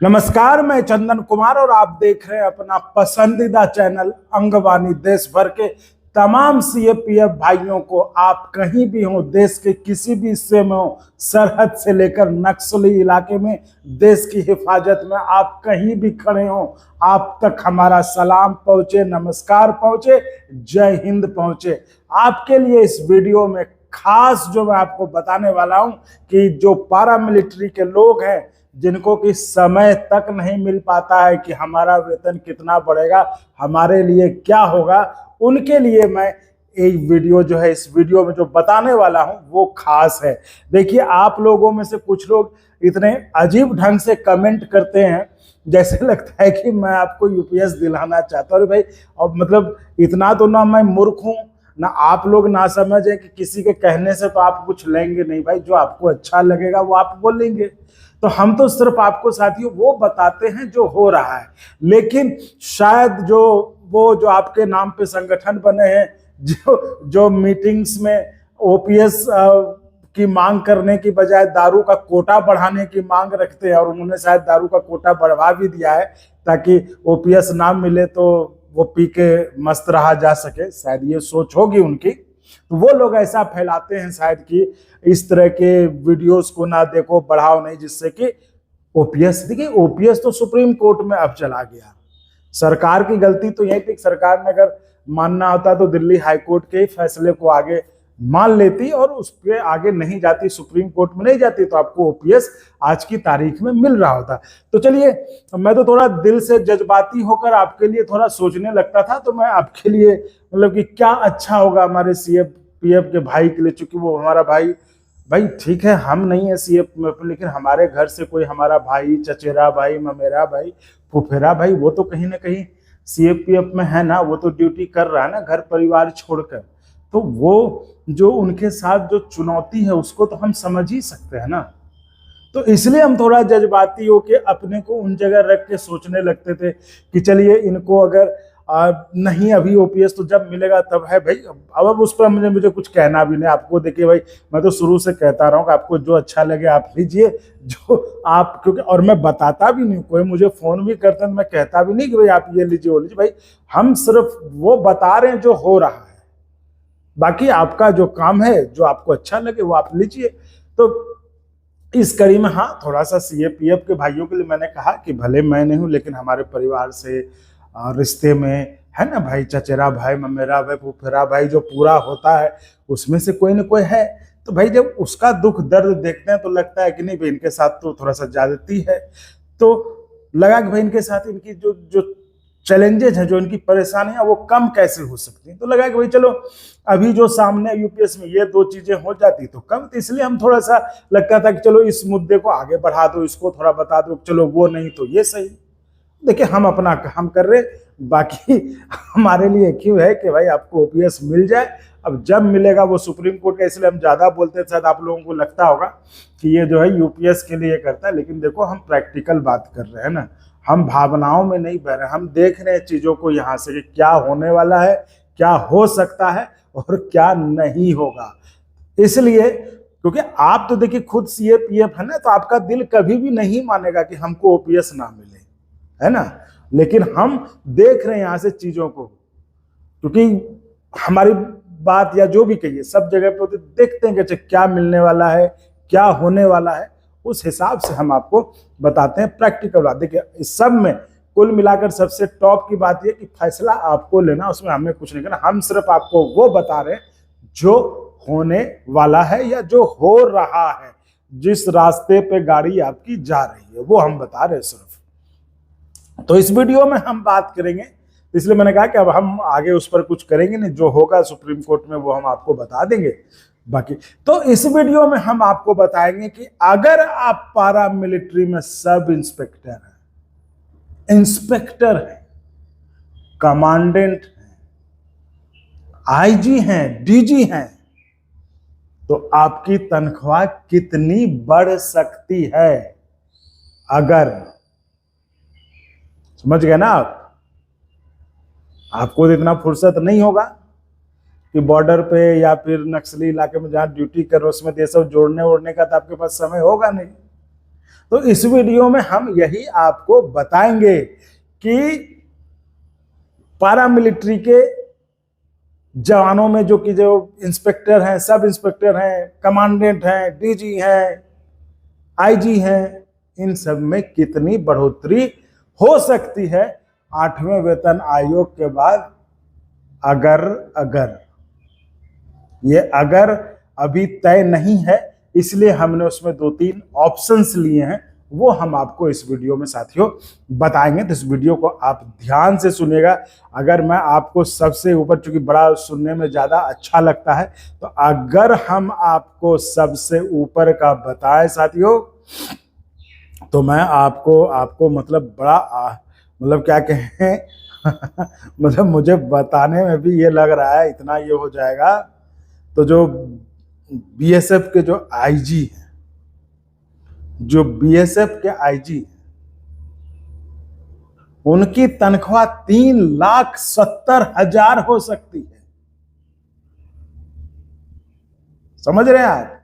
नमस्कार, मैं चंदन कुमार और आप देख रहे हैं अपना पसंदीदा चैनल अंगवानी। देश भर के तमाम सीएपीएफ भाइयों को, आप कहीं भी हो, देश के किसी भी हिस्से में हो, सरहद से लेकर नक्सली इलाके में, देश की हिफाजत में आप कहीं भी खड़े हो, आप तक हमारा सलाम पहुंचे, नमस्कार पहुंचे, जय हिंद पहुंचे। आपके लिए इस वीडियो में खास जो मैं आपको बताने वाला हूं कि जो पारामिलिट्री के लोग हैं, जिनको कि समय तक नहीं मिल पाता है कि हमारा वेतन कितना बढ़ेगा, हमारे लिए क्या होगा, उनके लिए मैं एक वीडियो जो है, इस वीडियो में जो बताने वाला हूं वो खास है। देखिए, आप लोगों में से कुछ लोग इतने अजीब ढंग से कमेंट करते हैं, जैसे लगता है कि मैं आपको यूपीएस दिलाना चाहता हूँ। भाई, अब मतलब इतना तो ना मैं मूर्ख हूँ, ना आप लोग ना समझे कि किसी के कहने से तो आप कुछ लेंगे नहीं। भाई, जो आपको अच्छा लगेगा वो आप बोलेंगे। तो हम तो सिर्फ आपको साथियों वो बताते हैं जो हो रहा है। लेकिन शायद जो आपके नाम पे संगठन बने हैं, जो मीटिंग्स में ओपीएस की मांग करने की बजाय दारू का कोटा बढ़ाने की मांग रखते हैं, और उन्होंने शायद दारू का कोटा बढ़वा भी दिया है ताकि ओपीएस ना मिले तो वो पी के मस्त रहा जा सके, शायद ये सोच होगी उनकी। तो वो लोग ऐसा फैलाते हैं शायद कि इस तरह के वीडियोस को ना देखो, बढ़ाओ नहीं, जिससे कि ओपीएस, देखिए ओपीएस तो सुप्रीम कोर्ट में अब चला गया। सरकार की गलती तो यही थी, सरकार ने अगर मानना होता तो दिल्ली हाईकोर्ट के फैसले को आगे मान लेती और उसके आगे नहीं जाती, सुप्रीम कोर्ट में नहीं जाती, तो आपको ओपीएस आज की तारीख में मिल रहा होता। तो चलिए, मैं तो थोड़ा दिल से जज्बाती होकर आपके लिए थोड़ा सोचने लगता था, तो मैं आपके लिए मतलब कि क्या अच्छा होगा हमारे सीएपीएफ के भाई के लिए, चूंकि वो हमारा भाई ठीक है, हम नहीं है सीएपीएफ, लेकिन हमारे घर से कोई हमारा भाई, चचेरा भाई, ममेरा भाई, फुफेरा भाई, वो तो कहीं ना कहीं सीएपीएफ में है ना, वो तो ड्यूटी कर रहा है ना घर परिवार छोड़कर। तो वो जो उनके साथ जो चुनौती है उसको तो हम समझ ही सकते हैं ना। तो इसलिए हम थोड़ा जज्बाती होके अपने को उन जगह रख के सोचने लगते थे कि चलिए इनको अगर नहीं अभी ओपीएस तो जब मिलेगा तब है। भाई, अब उस पर मुझे कुछ कहना भी नहीं आपको। देखिए भाई, मैं तो शुरू से कहता रहा हूँ कि आपको जो अच्छा लगे आप लीजिए, जो आप, क्योंकि और मैं बताता भी नहीं, कोई मुझे फोन भी करता है मैं कहता भी नहीं कि भाई आप ये लीजिए वो लीजिए। भाई, हम सिर्फ वो बता रहे हैं जो हो रहा है, बाकी आपका जो काम है, जो आपको अच्छा लगे वो आप लीजिए। तो इस कड़ी में हाँ, थोड़ा सा सीएपीएफ के भाइयों के लिए मैंने कहा कि भले मैं नहीं हूं, लेकिन हमारे परिवार से रिश्ते में है ना भाई, चचेरा भाई, ममेरा भाई, फुफेरा भाई, जो पूरा होता है उसमें से कोई ना कोई है। तो भाई, जब उसका दुख दर्द देखते हैं तो लगता है कि नहीं भाई, इनके साथ तो थोड़ा सा ज्यादती है। तो लगा कि भाई इनके साथ इनकी जो जो चैलेंजेस हैं, जो इनकी परेशानियां, वो कम कैसे हो सकती हैं। तो लगा कि भाई चलो, अभी जो सामने यूपीएस में ये दो चीजें हो जाती तो कम, तो इसलिए हम थोड़ा सा लगता था कि चलो इस मुद्दे को आगे बढ़ा दो, इसको थोड़ा बता दो, चलो वो नहीं तो ये सही। देखिए, हम अपना काम कर रहे, बाकी हमारे लिए क्यों है कि भाई आपको ओपीएस मिल जाए। अब जब मिलेगा वो सुप्रीम कोर्ट का, इसलिए हम ज्यादा बोलते हैं, शायद आप लोगों को लगता होगा कि ये जो है यूपीएस के लिए करता है, लेकिन देखो हम प्रैक्टिकल बात कर रहे हैं ना, हम भावनाओं में नहीं बह रहे, हम देख रहे हैं चीजों को यहाँ से कि क्या होने वाला है, क्या हो सकता है और क्या नहीं होगा। इसलिए, क्योंकि आप तो देखिए खुद सीएपीएफ है ना, तो आपका दिल कभी भी नहीं मानेगा कि हमको ओपीएस ना मिले, है ना। लेकिन हम देख रहे हैं यहां से चीजों को, क्योंकि हमारी बात या जो भी कहिए सब जगह पे देखते हैं कि क्या मिलने वाला है, क्या होने वाला है, उस हिसाब से हम आपको बताते हैं प्रैक्टिकल बात। देखिए, इस सब में कुल मिलाकर सबसे टॉप की बात यह कि फैसला आपको लेना, उसमें हमें कुछ नहीं करना। हम सिर्फ आपको वो बता रहे हैं जो होने वाला है या जो हो रहा है, जिस रास्ते पे गाड़ी आपकी जा रही है वो हम बता रहे हैं सिर्फ। तो इस वीडियो में हम बात करेंगे, इसलिए मैंने कहा कि अब हम आगे उस पर कुछ करेंगे नहीं, जो होगा सुप्रीम कोर्ट में वो हम आपको बता देंगे। बाकी तो इस वीडियो में हम आपको बताएंगे कि अगर आप पारा मिलिट्री में सब इंस्पेक्टर हैं, इंस्पेक्टर हैं, कमांडेंट हैं, आईजी हैं, डीजी हैं, तो आपकी तनख्वाह कितनी बढ़ सकती है। अगर समझ गए ना आपको तो इतना फुर्सत नहीं होगा कि बॉर्डर पे या फिर नक्सली इलाके में जहां ड्यूटी कर रहे हो उसमें ये सब जोड़ने ओड़ने का तो आपके पास समय होगा नहीं। तो इस वीडियो में हम यही आपको बताएंगे कि पारामिलिट्री के जवानों में जो इंस्पेक्टर हैं, सब इंस्पेक्टर हैं, कमांडेंट हैं, डीजी हैं, आईजी हैं, इन सब में कितनी बढ़ोतरी हो सकती है 8वें वेतन आयोग के बाद। अगर अभी तय नहीं है, इसलिए हमने उसमें 2-3 ऑप्शंस लिए हैं, वो हम आपको इस वीडियो में साथियों बताएंगे। तो इस वीडियो को आप ध्यान से सुनिएगा। अगर मैं आपको सबसे ऊपर, चूंकि बड़ा सुनने में ज़्यादा अच्छा लगता है, तो अगर हम आपको सबसे ऊपर का बताएं साथियों, तो मैं आपको मतलब बड़ा मतलब क्या कहें मतलब मुझे बताने में भी ये लग रहा है इतना ये हो जाएगा। तो जो बीएसएफ के जो आईजी हैं, उनकी तनख्वाह 3,70,000 हो सकती है। समझ रहे हैं आप?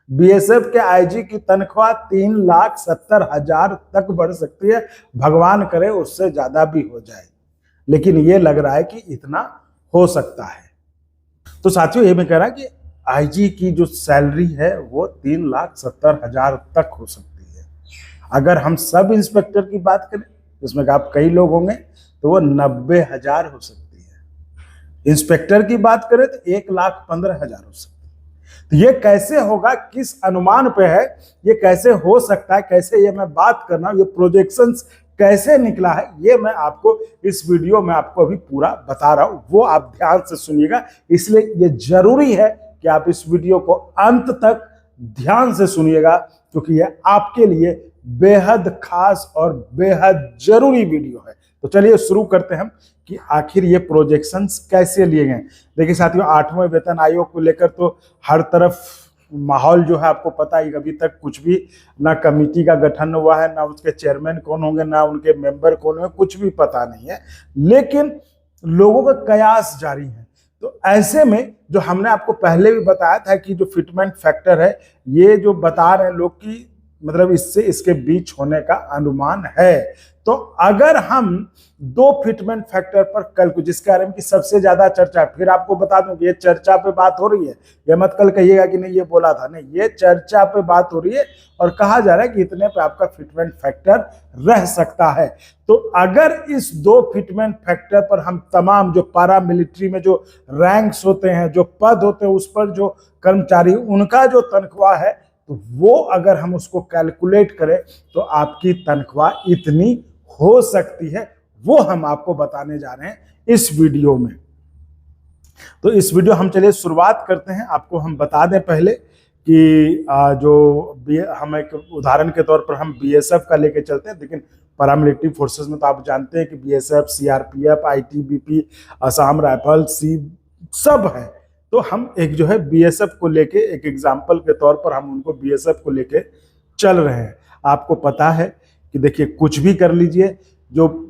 बीएसएफ के आईजी की तनख्वाह 3,70,000 तक बढ़ सकती है। भगवान करे उससे ज्यादा भी हो जाए, लेकिन ये लग रहा है कि इतना हो सकता है। तो साथियों, ये मैं कह रहा कि आईजी की जो सैलरी है वो 3,70,000 तक हो सकती है। अगर हम सब इंस्पेक्टर की बात करें, जिसमें आप कई लोग होंगे, तो वो 90,000 हो सकती है। इंस्पेक्टर की बात करें तो 1,15,000 हो सकती है। तो ये कैसे होगा, किस अनुमान पे है, ये कैसे हो सकता है, कैसे ये मैं बात कर रहा हूं, ये प्रोजेक्शंस कैसे निकला है, ये मैं आपको इस वीडियो में आपको अभी पूरा बता रहा हूं। वो आप ध्यान से सुनिएगा, इसलिए ये जरूरी है कि आप इस वीडियो को अंत तक ध्यान से सुनिएगा, क्योंकि ये आपके लिए बेहद खास और बेहद जरूरी वीडियो है। तो चलिए शुरू करते हैं कि आखिर ये प्रोजेक्शंस कैसे लिए गए। देखिए साथियों, 8वें वेतन आयोग को लेकर तो हर तरफ माहौल जो है आपको पता ही, अभी तक कुछ भी ना कमेटी का गठन हुआ है, ना उसके चेयरमैन कौन होंगे, ना उनके मेंबर कौन होंगे, कुछ भी पता नहीं है, लेकिन लोगों का कयास जारी है। तो ऐसे में जो हमने आपको पहले भी बताया था कि जो फिटमेंट फैक्टर है, ये जो बता रहे हैं लोग कि मतलब इससे इसके बीच होने का अनुमान है। तो अगर हम 2 फिटमेंट फैक्टर पर कल को, जिसके बारे में की सबसे ज्यादा चर्चा, फिर आपको बता दूं कि ये चर्चा पे बात हो रही है, ये मत कल कहिएगा कि नहीं ये बोला था, नहीं, ये चर्चा पे बात हो रही है और कहा जा रहा है कि इतने पे आपका फिटमेंट फैक्टर रह सकता है। तो अगर इस 2 फिटमेंट फैक्टर पर हम तमाम जो पारामिलिट्री में जो रैंक्स होते हैं, जो पद होते हैं, उस पर जो कर्मचारी, उनका जो तनख्वाह है, तो वो अगर हम उसको कैलकुलेट करें तो आपकी तनख्वाह इतनी हो सकती है। वो हम आपको बताने जा रहे हैं इस वीडियो में। तो इस वीडियो हम चलिए शुरुआत करते हैं। आपको हम बता दें पहले कि हम एक उदाहरण के तौर पर हम बीएसएफ का लेके चलते हैं। लेकिन पैरामिलिट्री फोर्सेस में तो आप जानते हैं कि BSF, CRPF, ITBP, Assam rifle, सब है। तो हम एक जो है बीएसएफ को लेके, एक एग्जाम्पल के तौर पर हम उनको बीएसएफ को लेके चल रहे हैं। आपको पता है कि देखिए, कुछ भी कर लीजिए, जो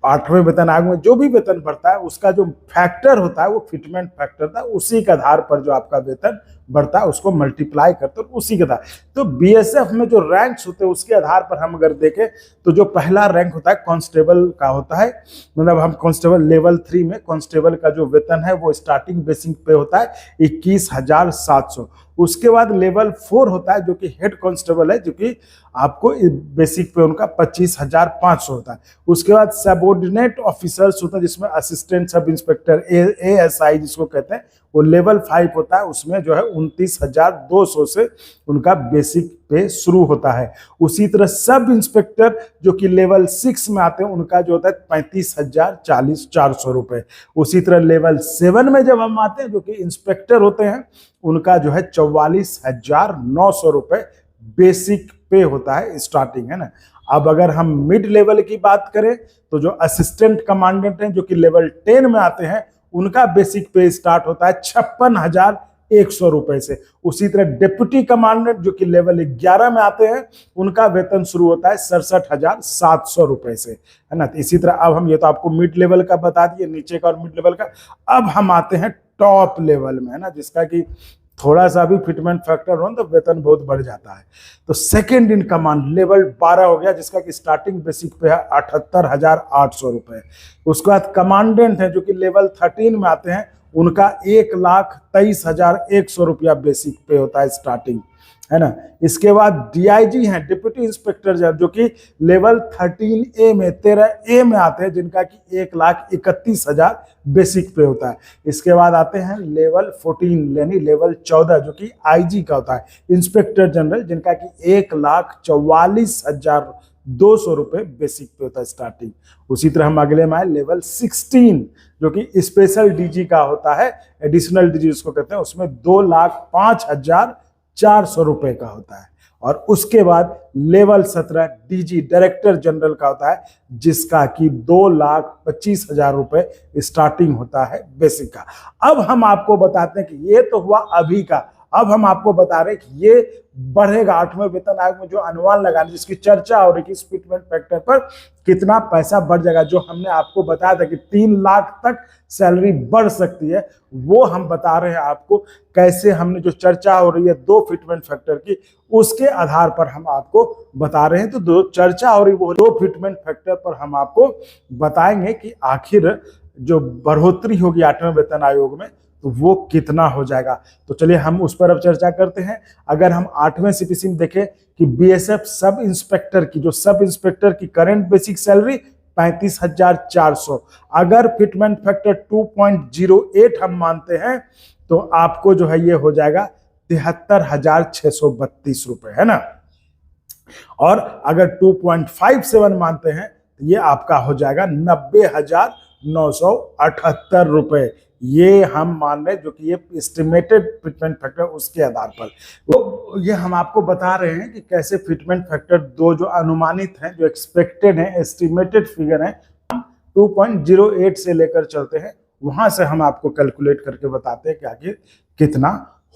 8वें वेतन आयोग में जो भी वेतन बढ़ता है, उसका जो फैक्टर होता है वो फिटमेंट फैक्टर था। उसी के आधार पर जो आपका वेतन बढ़ता है उसको मल्टीप्लाई करते हैं, उसी के आधार। तो बीएसएफ में जो रैंक्स होते हैं उसके आधार पर हम अगर देखें तो जो पहला रैंक होता है कांस्टेबल का होता है। मतलब हम कांस्टेबल लेवल 3 में कांस्टेबल का जो वेतन है वो स्टार्टिंग बेसिक पे होता है 21,700। उसके बाद लेवल 4 होता है जो कि हेड कांस्टेबल है, जो कि आपको बेसिक पे उनका 25,500 होता है। उसके बाद सबऑर्डिनेट ऑफिसर्स होता है, जिसमें असिस्टेंट सब इंस्पेक्टर एएसआई जिसको कहते हैं, वो लेवल 5 होता है। उसमें जो है 29,200 से उनका बेसिक पे शुरू होता है। उसी तरह सब इंस्पेक्टर जो कि लेवल 6 में आते हैं, उनका जो होता है 35,400 रुपए। उसी तरह लेवल 7 में जब हम आते हैं, जो कि इंस्पेक्टर होते हैं, उनका जो है 44,900 रुपए बेसिक पे होता है, स्टार्टिंग है ना। अब अगर हम मिड लेवल की बात करें तो जो असिस्टेंट कमांडेंट हैं, जो कि लेवल 10 में आते हैं, उनका बेसिक पे स्टार्ट होता है 56,100 रुपए से। उसी तरह डिप्टी कमांडेंट जो कि लेवल 11 में आते हैं, उनका वेतन शुरू होता है 67,700 रुपए से, है ना। इसी तरह अब हम, ये तो आपको मिड लेवल का बता दिए, नीचे का और मिड लेवल का। अब हम आते हैं टॉप लेवल में, है ना, जिसका कि थोड़ा सा भी फिटमेंट फैक्टर हो तो वेतन बहुत बढ़ जाता है। तो सेकंड इन कमांड लेवल 12 हो गया, जिसका कि स्टार्टिंग बेसिक पे है 78,800 रुपए। उसके बाद कमांडेंट है जो कि लेवल 13 में आते हैं, उनका 1,23,100 रुपया बेसिक पे होता है स्टार्टिंग, है ना। इसके बाद डीआईजी हैं, डिप्टी इंस्पेक्टर जनरल, जो कि लेवल 13A में 13A में आते हैं, जिनका कि 1,31,000 बेसिक पे होता है। इसके बाद आते हैं लेवल 14 यानी लेवल 14 जो कि आईजी का होता है, इंस्पेक्टर जनरल, जिनका कि 1,44,200 रुपए बेसिक पे होता है स्टार्टिंग। उसी तरह हम अगले में आए लेवल 16 जो कि स्पेशल डीजी का होता है, एडिशनल डीजी उसको कहते हैं, उसमें 2,05,400 रुपए का होता है। और उसके बाद लेवल 17 डीजी डायरेक्टर जनरल का होता है, जिसका कि 2,25,000 रुपए स्टार्टिंग होता है बेसिक का। अब हम आपको बताते हैं कि ये तो हुआ अभी का, अब हम आपको बता रहे हैं कि ये बढ़ेगा 8वें वेतन आयोग में जो अनुमान लगाने जिसकी चर्चा हो रही है कि फिटमेंट फैक्टर पर कितना पैसा बढ़ जाएगा। जो हमने आपको बताया था कि 3 लाख तक सैलरी बढ़ सकती है, वो हम बता रहे हैं आपको कैसे। हमने जो चर्चा हो रही है 2 फिटमेंट फैक्टर की, उसके आधार पर हम आपको बता रहे हैं। तो जो चर्चा हो रही वो 2 फिटमेंट फैक्टर पर हम आपको बताएंगे कि आखिर जो बढ़ोतरी होगी 8वें वेतन आयोग में तो वो कितना हो जाएगा। तो चलिए हम उस पर अब चर्चा करते हैं। अगर हम 8वें सीपीसी में देखें कि बीएसएफ सब इंस्पेक्टर की, जो सब इंस्पेक्टर की करंट बेसिक सैलरी 35,400, अगर फिटमेंट फैक्टर 2.08 हम मानते हैं तो आपको जो है ये हो जाएगा 73,632 रुपए, है ना। और अगर 2.57 मानते हैं तो ये आपका हो जाएगा 90,978 रुपए। ये हम मान रहे जो कि ये एस्टिमेटेड फिटमेंट फैक्टर उसके आधार पर, वो ये हम आपको बता रहे हैं कि कैसे फिटमेंट फैक्टर 2 जो अनुमानित हैं, जो एक्सपेक्टेड हैं, एस्टिमेटेड फिगर हैं, 2.08 से लेकर चलते हैं, वहां से हम आपको कैलकुलेट करके बताते हैं कि आखिर कितना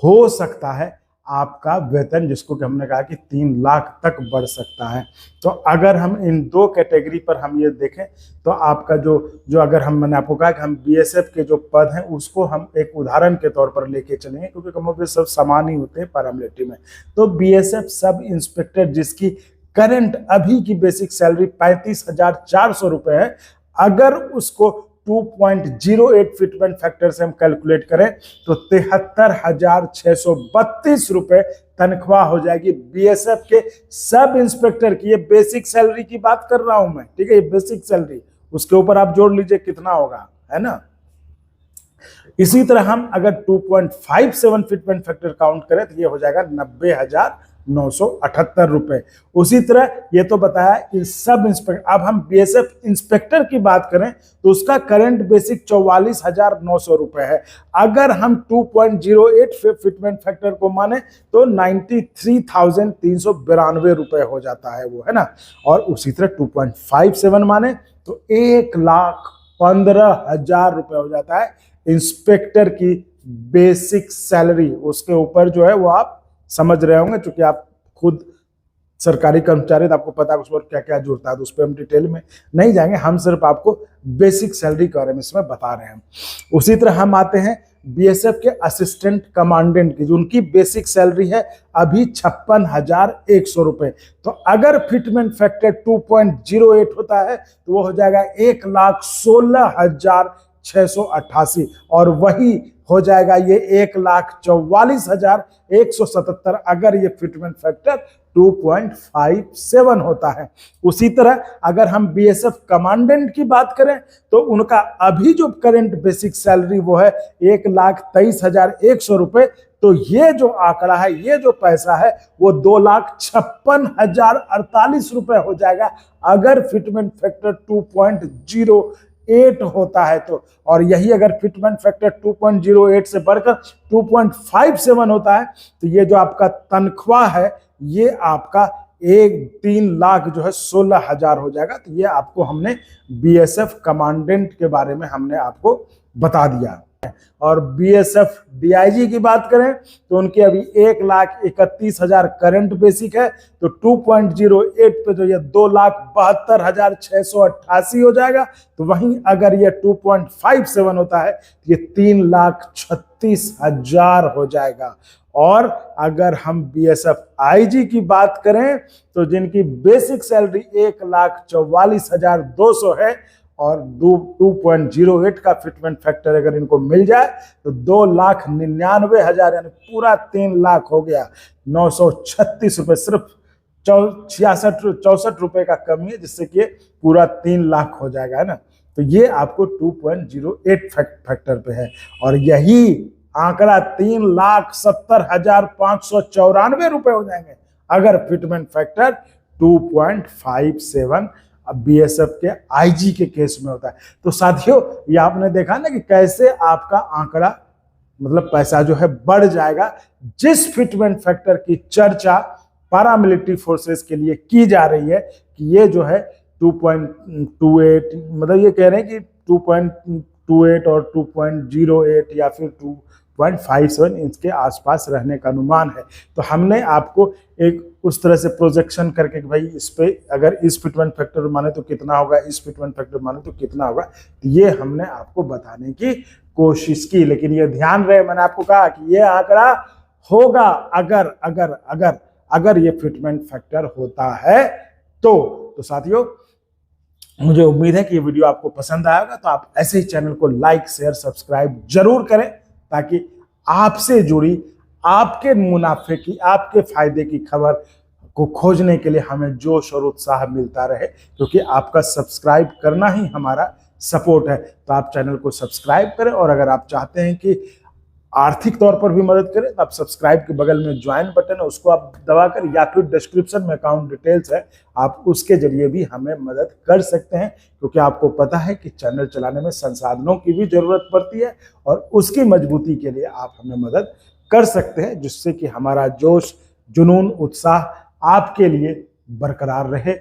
हो सकता है आपका वेतन, जिसको कि हमने कहा कि 3 लाख तक बढ़ सकता है। तो अगर हम इन 2 कैटेगरी पर हम ये देखें तो आपका जो अगर मैंने आपको कहा कि हम बीएसएफ के जो पद हैं उसको हम एक उदाहरण के तौर पर लेके चलेंगे, क्योंकि कमोबेश सब समान ही होते हैं पैरामिलिट्री में। तो बीएसएफ सब इंस्पेक्टर जिसकी करंट अभी की बेसिक सैलरी 35,400 रुपए है, अगर उसको 2.08 फिटमेंट फैक्टर से हम कैलकुलेट करें तो 73,632 रुपए तनख्वाह हो जाएगी बीएसएफ के सब इंस्पेक्टर की। ये बेसिक सैलरी की बात कर रहा हूं मैं, ठीक है, ये बेसिक सैलरी, उसके ऊपर आप जोड़ लीजिए कितना होगा, है ना। इसी तरह हम अगर 2.57 फिटमेंट फैक्टर काउंट करें तो ये हो जाएगा 90,978 रुपए। उसी तरह ये तो बताया इन सब इंस्पेक्टर। अब हम बीएसएफ इंस्पेक्टर की बात करें तो उसका करंट बेसिक 44,900 रुपए है। अगर हम 2.08 फिटमेंट फैक्टर को माने तो 93,392 रुपए हो जाता है वो, है ना। और उसी तरह 2.57 माने तो 1,15,000 रुपए हो जाता है इंस्पेक्टर की बेसिक सैलरी। उसके ऊपर जो है वो आप समझ रहे होंगे, क्योंकि आप खुद सरकारी कर्मचारी, तो आपको पता है उस पर क्या क्या जुड़ता है, तो उस पर हम डिटेल में नहीं जाएंगे, हम सिर्फ आपको बेसिक सैलरी के बारे में इसमें बता रहे हैं। उसी तरह हम आते हैं बीएसएफ के असिस्टेंट कमांडेंट की, जो उनकी बेसिक सैलरी है अभी 56,100 रुपए। तो अगर फिटमेंट फैक्टर 2.08 होता है तो वो हो जाएगा 1,16,688, और वही हो जाएगा ये 1,44,177 अगर ये फिटमेंट फैक्टर 2.57 होता है। उसी तरह अगर हम बीएसएफ कमांडेंट की बात करें तो उनका अभी जो करंट बेसिक सैलरी वो है 1,23,100 रुपए। तो ये जो आंकड़ा है, ये जो पैसा है वो 2,56,048 रुपए हो जाएगा अगर फिटमेंट फैक्टर 2.08 होता है तो। और यही अगर फिटमेंट फैक्टर 2.08 से बढ़कर 2.57 होता है तो ये जो आपका तनख्वाह है ये आपका 3 लाख जो है 16,000 हो जाएगा। तो ये आपको हमने बीएसएफ कमांडेंट के बारे में हमने आपको बता दिया। और बीएसएफ डीआईजी की बात करें तो उनकी अभी 1,31,000 करंट बेसिक है, तो 2.08 पे तो ये 2,72,688 हो जाएगा। तो वहीं अगर ये 2.57 होता है तो ये 3,36,000 हो जाएगा। और अगर हम बीएसएफ आईजी की बात करें तो जिनकी बेसिक सैलरी 1,44,200 है और 2.08 का फिटमेंट फैक्टर अगर इनको मिल जाए तो 2,99,000 यानी पूरा 3 लाख हो गया। 936 रुपए, सिर्फ 64 रुपए का कमी है, जिससे कि पूरा 3 लाख हो जाएगा, है ना। तो ये आपको 2.08 फैक्टर पे है और यही आंकड़ा 3,70,594 रुपए हो जाएंगे अगर फिटमेंट फैक्टर 2.57 बीएसएफ के आईजी के केस में होता है। तो साथियों, ये आपने देखा ना कि कैसे आपका आंकड़ा मतलब पैसा जो है बढ़ जाएगा जिस फिटमेंट फैक्टर की चर्चा पैरामिलिट्री फोर्सेस के लिए की जा रही है कि ये जो है 2.28, मतलब ये कह रहे हैं कि 2.28 और 2.08 या फिर 2.57 इंच के आसपास रहने का अनुमान है। तो हमने आपको एक उस तरह से प्रोजेक्शन करके कि भाई इस पे अगर इस फिटमेंट फैक्टर माने तो कितना होगा, इस फिटमेंट फैक्टर माने तो कितना होगा, तो ये हमने आपको बताने की कोशिश की। लेकिन ये ध्यान रहे, मैंने आपको कहा कि ये आंकड़ा होगा अगर अगर अगर अगर ये फिटमेंट फैक्टर होता है तो साथियों, मुझे उम्मीद है कि ये वीडियो आपको पसंद आएगा। तो आप ऐसे ही चैनल को लाइक शेयर सब्सक्राइब जरूर करें ताकि आपसे जुड़ी आपके मुनाफे की, आपके फायदे की खबर को खोजने के लिए हमें जोश और उत्साह मिलता रहे, क्योंकि आपका सब्सक्राइब करना ही हमारा सपोर्ट है। तो आप चैनल को सब्सक्राइब करें और अगर आप चाहते हैं कि आर्थिक तौर पर भी मदद करें तो आप सब्सक्राइब के बगल में ज्वाइन बटन है उसको आप दबाकर, या फिर डिस्क्रिप्शन में अकाउंट डिटेल्स है, आप उसके जरिए भी हमें मदद कर सकते हैं। क्योंकि आपको पता है कि चैनल चलाने में संसाधनों की भी जरूरत पड़ती है और उसकी मजबूती के लिए आप हमें मदद कर सकते हैं, जिससे कि हमारा जोश, जुनून, उत्साह आपके लिए बरकरार रहे।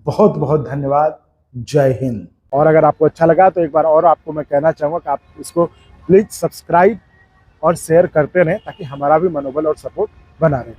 बहुत बहुत धन्यवाद। जय हिंद। और अगर आपको अच्छा लगा तो एक बार और आपको मैं कहना चाहूँगा कि आप इसको प्लीज सब्सक्राइब और शेयर करते रहें ताकि हमारा भी मनोबल और सपोर्ट बना रहे।